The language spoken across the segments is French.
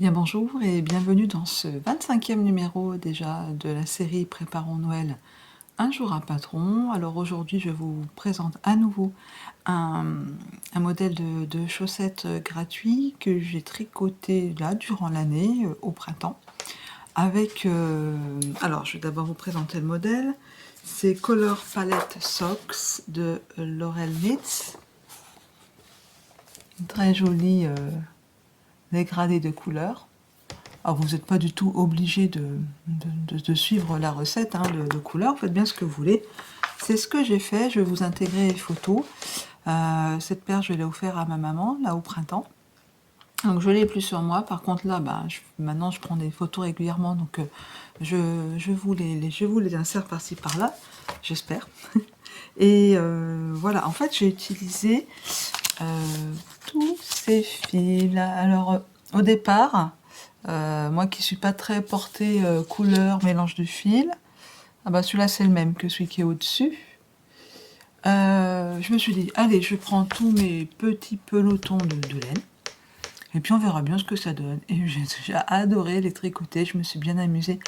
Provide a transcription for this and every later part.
Bien bonjour et bienvenue dans ce 25e numéro déjà de la série Préparons Noël un jour un patron. Alors aujourd'hui je vous présente à nouveau un modèle de chaussettes gratuit que j'ai tricoté là durant l'année au printemps avec alors je vais d'abord vous présenter le modèle. C'est Color Palette Socks de Laurel Knits, très joli dégradé de couleurs. Alors vous n'êtes pas du tout obligé de suivre la recette de couleurs, faites bien ce que vous voulez. C'est ce que j'ai fait, je vais vous intégrer les photos. Cette paire, je l'ai offert à ma maman, là au printemps. Donc je l'ai plus sur moi, par contre là, maintenant je prends des photos régulièrement, donc je vous les insère par-ci par-là, j'espère. Et voilà, en fait j'ai utilisé tous ces fils. Alors au départ, moi qui suis pas très portée couleur, mélange de fils, celui-là c'est le même que celui qui est au-dessus. Je me suis dit, allez, je prends tous mes petits pelotons de laine, et puis on verra bien ce que ça donne. Et j'ai adoré les tricoter, je me suis bien amusée.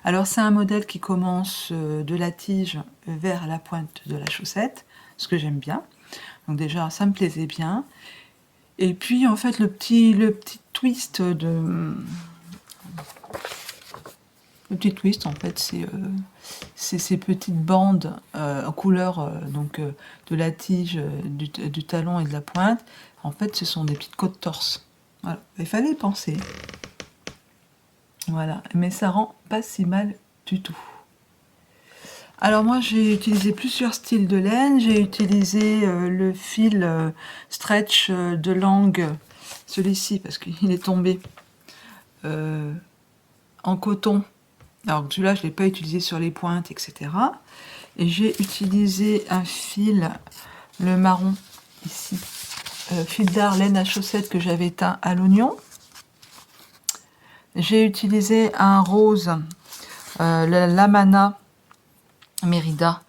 Alors c'est un modèle qui commence de la tige vers la pointe de la chaussette, ce que j'aime bien. Donc déjà, ça me plaisait bien. Et puis en fait, le petit twist Le petit twist, en fait, c'est ces petites bandes en couleur de la tige, du talon et de la pointe. En fait, ce sont des petites côtes torse. Voilà. Il fallait y penser. Voilà. Mais ça rend pas si mal du tout. Alors moi, j'ai utilisé plusieurs styles de laine. J'ai utilisé le fil stretch de langue, celui-ci, parce qu'il est tombé en coton. Alors celui-là, je ne l'ai pas utilisé sur les pointes, etc. Et j'ai utilisé un fil, le marron, ici, fil d'art laine à chaussettes que j'avais teint à l'oignon. J'ai utilisé un rose, l'Amana Merida.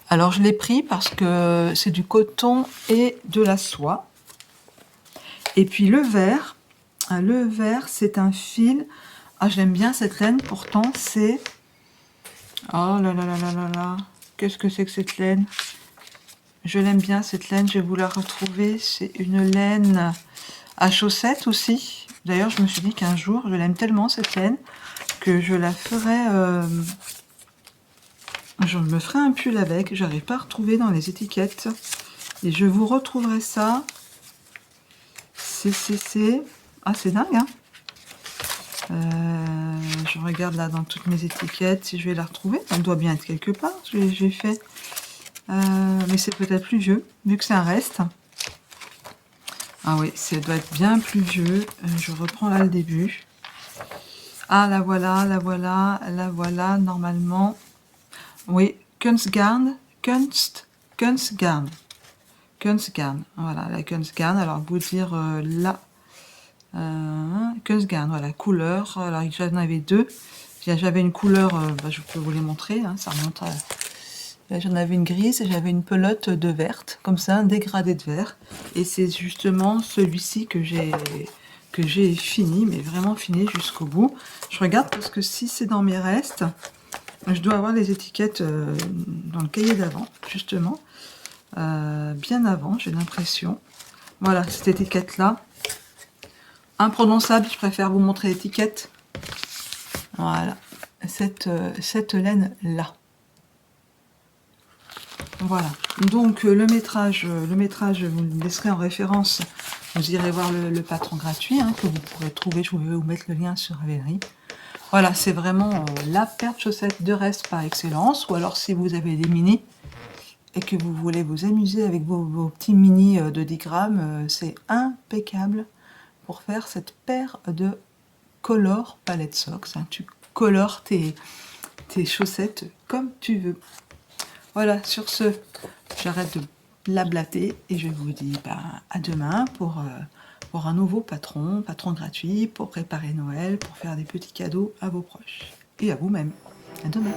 Alors je l'ai pris parce que c'est du coton et de la soie. Et puis le vert c'est un fil... Ah, j'aime bien cette laine, pourtant c'est... Oh là là là là là là, qu'est-ce que c'est que cette laine? Je l'aime bien cette laine, je vais vous la retrouver. C'est une laine à chaussettes aussi. D'ailleurs, je me suis dit qu'un jour, je l'aime tellement cette laine que je la ferai... je me ferai un pull avec, j'arrive pas à retrouver dans les étiquettes. Et je vous retrouverai ça. Ah, c'est dingue, hein. Je regarde là dans toutes mes étiquettes si je vais la retrouver. Elle doit bien être quelque part. J'ai fait, mais c'est peut-être plus vieux vu que c'est un reste. Ah oui, ça doit être bien plus vieux. Je reprends là le début. Ah, la voilà, la voilà, la voilà. Normalement, oui, Kunstgarn, Kunstgarn. Voilà, la Kunstgarn. Alors vous dire là. Kunstgarn, voilà, couleur. Alors j'en avais deux. J'avais une couleur, je peux vous les montrer, ça remonte à... J'en avais une grise et j'avais une pelote de verte, comme ça, un dégradé de vert. Et c'est justement celui-ci que j'ai fini, mais vraiment fini jusqu'au bout. Je regarde parce que si c'est dans mes restes, je dois avoir les étiquettes dans le cahier d'avant, justement. Bien avant, j'ai l'impression. Voilà, cette étiquette-là. Imprononçable, je préfère vous montrer l'étiquette. Voilà, cette laine-là. Voilà, donc le métrage, je vous le laisserai en référence. Vous irez voir le patron gratuit que vous pourrez trouver. Je vais vous mettre le lien sur Ravelry. Voilà, c'est vraiment la paire de chaussettes de reste par excellence. Ou alors si vous avez des mini et que vous voulez vous amuser avec vos petits mini de 10 grammes, c'est impeccable pour faire cette paire de Color Palette Socks. Tu colores tes chaussettes comme tu veux. Voilà, sur ce, j'arrête de blablater et je vous dis à demain pour un nouveau patron gratuit, pour préparer Noël, pour faire des petits cadeaux à vos proches et à vous-même. À demain.